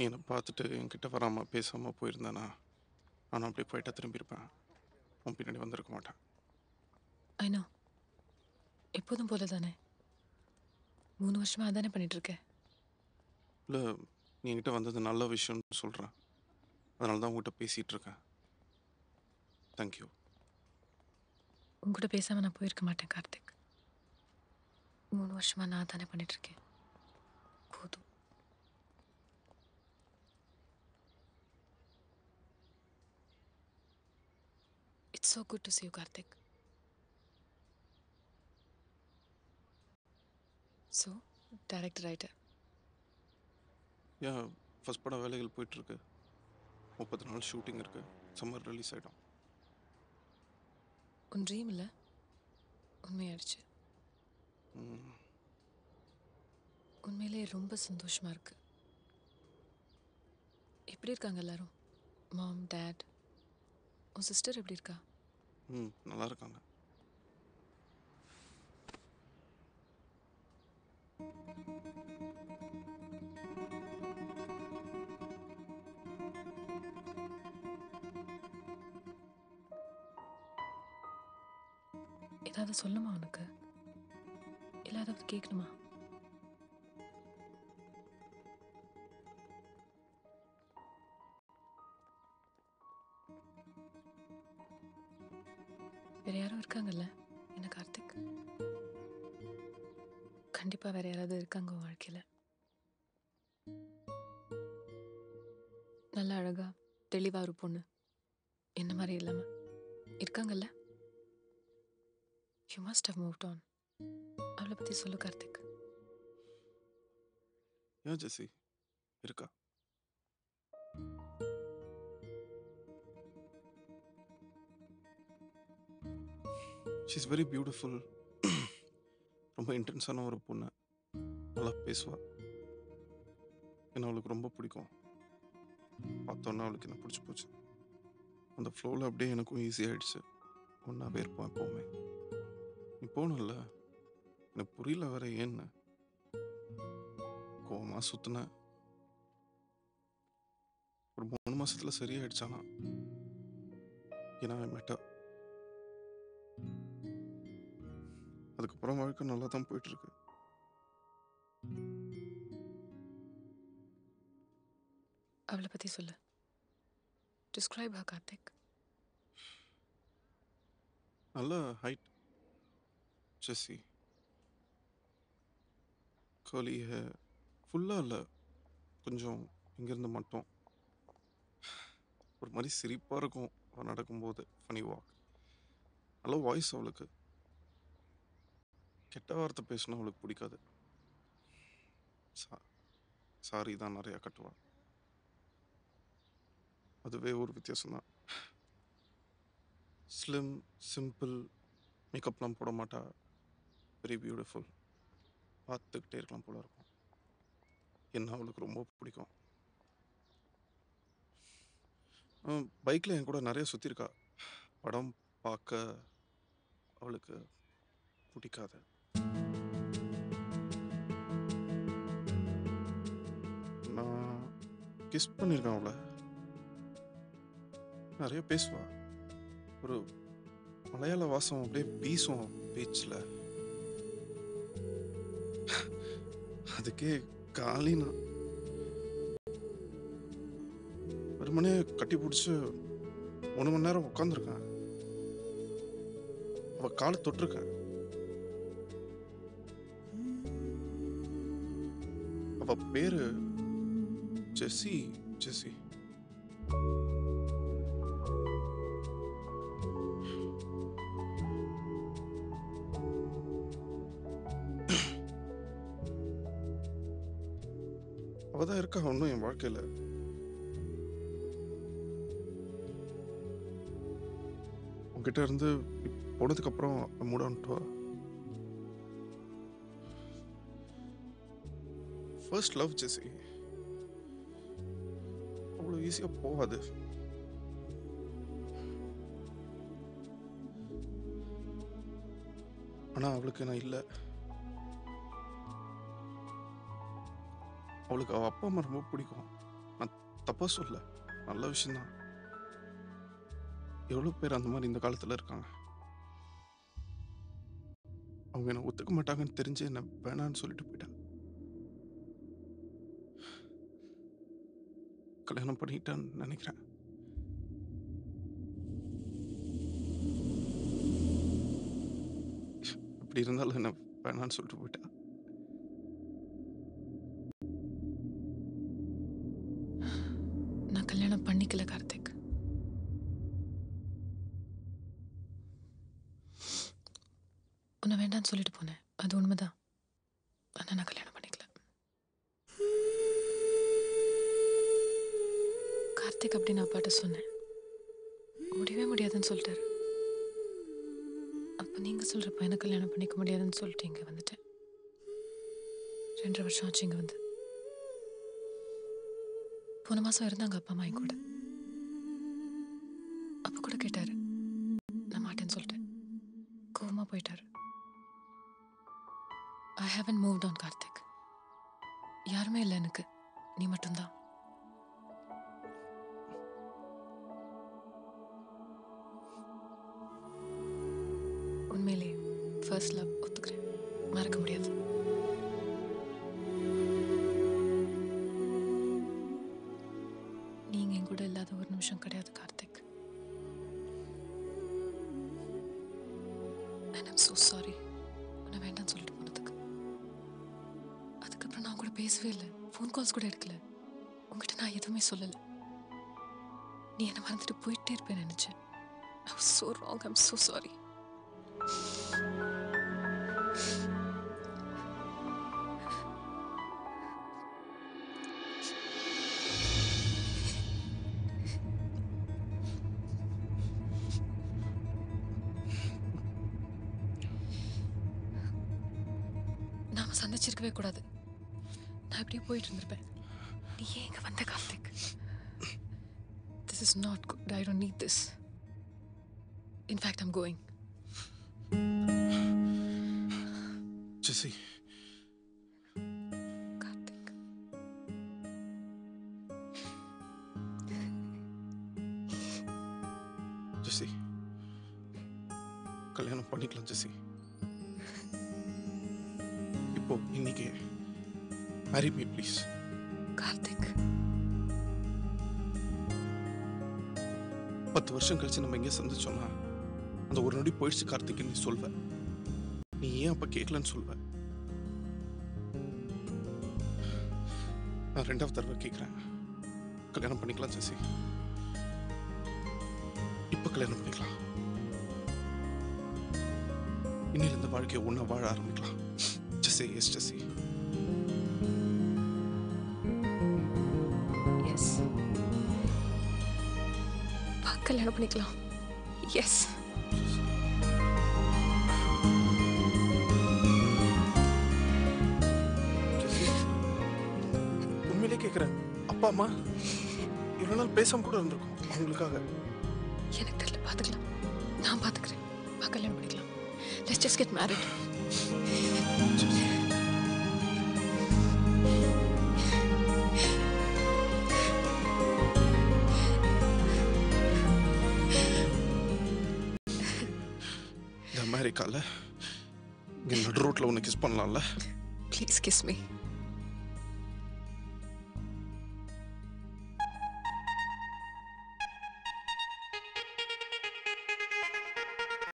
நீ என்னை பார்த்துட்டு என்கிட்ட வராமல் பேசாமல் போயிருந்தானா நான் அப்படியே போயிட்டா திரும்பியிருப்பேன். உன் பின்னாடி வந்திருக்க மாட்டேன். ஐநோ எப்போதும் போல தானே 3 வருஷமா அதானே பண்ணிட்டு இருக்கேன். இல்லை, நீ என்கிட்ட வந்தது நல்ல விஷயம்னு சொல்கிறேன். அதனால தான் உங்ககிட்ட பேசிகிட்டு இருக்கேன். தேங்க்யூ. உங்ககிட்ட பேசாம நான் போயிருக்க மாட்டேன் கார்த்திக். 3 வருஷமா நான் தானே பண்ணிட்டு இருக்கேன். போதும். It's so good to see you Karthik. So director writer. ஏன் ஃபஸ்ட் படம் வேலைகள் போயிட்டுருக்கு. 30 நாள் ஷூட்டிங் இருக்குது. சம்மர் ரிலீஸ் ஆகிடும். உன் ட்ரீம் இல்லை உண்மையாயிடுச்சு. உண்மையிலே ரொம்ப சந்தோஷமா இருக்கு. எப்படி இருக்காங்க எல்லாரும்? மாம், டேட், உன் சிஸ்டர் எப்படி இருக்கா? நல்லா இருக்காங்க. ஏதாவது சொல்லுமா உனக்கு? இல்லை ஏதாவது கேட்கணுமா? வேற யாரும் இருக்காங்கல்ல என்ன கார்த்திக்? கண்டிப்பா வேற யாராவது இருக்காங்க உன் வாழ்க்கையில. நல்ல அழகா தெளிவா ஒரு பொண்ணு என்ன மாதிரி இல்லாம இருக்காங்கல்ல. You must have moved on. அவளை பத்தி சொல்லு கார்த்திக். ஏன் ஜெசி இருக்கா? She is very beautiful. ரொம்ப இன்டென்ஸான ஒரு பொண்ணு. நல்லா பேசுவா. என்ன அவளுக்கு ரொம்ப பிடிக்கும். பார்த்தோன்னா அவளுக்கு என்ன பிடிச்சி போச்சு. அந்த ஃப்ளோவில் அப்படியே எனக்கும் ஈஸி ஆகிடுச்சு. ஒன்றாவே இருப்போம் எப்போவுமே. நீ போகணும்ல, எனக்கு புரியல வேற ஏன்னு. கோவமா சுற்றினேன். ஒரு 3 மாசத்துல சரியாயிடுச்சானா. ஏன்னா மெட்டா அதுக்கப்புறம் வாழ்க்கை நல்லா தான் போயிட்டு இருக்கு. அவளை பத்தி சொல்லு. Describe her Karthik. நல்ல ஹைட் ஜெஸ்ஸி. Curly hair. ஃபுல்லாக இல்லை, கொஞ்சம் இங்கேருந்து மட்டும். ஒரு மாதிரி சிரிப்பாக இருக்கும் அவள் நடக்கும்போது. Funny walk. நல்ல வாய்ஸ் அவளுக்கு. கெட்ட வார்த்தை பேசினா அவளுக்கு பிடிக்காது. சாரி தான் நிறையா கட்டுவா. அதுவே ஒரு வித்தியாசம்தான். ஸ்லிம், சிம்பிள், மேக்கப்லாம் போட மாட்டா. Very beautiful. பார்த்துக்கிட்டே இருக்கலாம் போல இருக்கும். என்ன அவளுக்கு ரொம்ப பிடிக்கும். பைக்கில் என் கூட நிறைய சுற்றிருக்கா. படம் பார்க்க அவளுக்கு பிடிக்காது. நான் கிஸ் பண்ணியிருக்கேன் அவளை. நிறைய பேசுவா. ஒரு மலையாள வாசம் அப்படியே வீசும் பீச்சில். அதுக்கே காலினா வெறுமனே கட்டி பிடிச்சி 1 மணி நேரம் உட்காந்துருக்கேன். அவள் காலை தொட்டிருக்கேன். அவள் பேரு ஜெஸ்ஸி. ஜெஸ்ஸி அவள் தான் இருக்கா ஒன்றும் என் வாழ்க்கையில். உங்ககிட்ட இருந்து போனதுக்கப்புறம் மூடான்ட்டுவா. ஃபர்ஸ்ட் லவ் ஜெஸ்ஸி. அவ்வளோ ஈஸியாக போகாது. ஆனால் அவளுக்கு நான் இல்லை. அவளுக்கு அவள் அப்பா அம்மா ரொம்ப பிடிக்கும். தப்பா சொல்ல, நல்ல விஷயம்தான். எவ்வளோ பேர் அந்த மாதிரி இந்த காலத்தில் இருக்காங்க. அவங்க என்னை ஒத்துக்க மாட்டாங்கன்னு தெரிஞ்சு என்ன வேணான்னு சொல்லிட்டு போயிட்டாங்க. கல்யாணம் பண்ணிக்கிட்டான்னு நினைக்கிறேன். இப்படி இருந்தாலும் என்ன வேணான்னு சொல்லிட்டு போயிட்டா. நான் கல்யாணம் பண்ணிக்கல கார்த்திக். உன்னை வேண்டான்னு சொல்லிட்டு போனேன், அது உண்மைதான். ஆனால் நான் கல்யாணம் பண்ணிக்கல. கார்த்திக் அப்படி நான் அப்பாட்ட சொன்னேன், முடியவே முடியாதுன்னு சொல்லிட்டாரு. அப்போ நீங்கள் சொல்கிற பையனை கல்யாணம் பண்ணிக்க முடியாதுன்னு சொல்லிட்டு இங்கே வந்துட்டேன். 2.5 வருஷம் ஆச்சு இங்கே வந்து. போன மாதம் இருந்தாங்க அப்பா அம்மா என் கூட. அப்போ கூட கேட்டார், நான் மாட்டேன்னு சொல்லிட்டேன். கோவமாக போயிட்டாரு. ஐ ஹேவன் மூவ்ட் ஆன் கார்த்திக். யாருமே இல்லை எனக்கு, நீ மட்டும்தான். உண்மையிலே ஃபர்ஸ்ட் லவ் ஒத்துக்கிறேன், மறக்க முடியாது. நீங்க என் கூட இல்லாத ஒரு நிமிஷம் கிடையாது Karthik. And I'm so sorry உன்னை வேண்டாம்னு சொல்லிட்டு போனதுக்கு. அதுக்கப்புறம் நான் கூட பேசவே இல்லை, ஃபோன் கால்ஸ் கூட எடுக்கல. உங்ககிட்ட நான் எதுவுமே சொல்லலை. நீ என்னை மறந்துட்டு போயிட்டே இருப்பேன் நினைச்சேன். I was so wrong. I'm so sorry. நாம சந்திச்சிருக்கவே கூடாது. நான் இப்படியே போயிட்டு இருந்திருப்பேன். நீ ஏன் இங்க வந்த Karthik? This is not good. I don't need this. In fact, I'm going. ஜெசி, கார்த்திக், ஜெசி, கல்யாணம் பண்ணிக்கலாம் ஜெசி. இப்போ இன்னைக்கு மேரி மீ ப்ளீஸ். கார்த்திக், 10 வருஷம் கழிச்சு நம்ம எங்கேயும் சந்திச்சோம்னா அந்த ஒரு நொடி போயிடுச்சு கார்த்திக் நீ சொல்வ. நீ ஏன் அப்ப கேட்கலன்னு சொல்வ. நான் 2வது தடவை கேட்கிறேன், கல்யாணம் பண்ணிக்கலாம் ஜெசி. இப்ப கல்யாணம் பண்ணிக்கலாம். இன்னில இந்த வாழ்க்கையை ஒண்ணா வாழ ஆரம்பிக்கலாம். ஜெசி, எஸ் ஜெசி. எஸ், கல்யாணம் பண்ணிக்கலாம். எஸ். உண்மையிலே கேட்கிறேன், அப்பா அம்மா இவ்வளவு நாள் பேசாம கூட இருந்திருக்கோம் அவங்களுக்காக. எனக்கு தெரியல, பார்த்துக்கலாம். நான் பார்த்துக்கிறேன். கல்யாணம் பண்ணிக்கலாம். Let's just get married. இந்த அமெரிக்கால இங்க நடு ரோட்ல உன்னை கிஸ் பண்ணலாம்ல? Please kiss me.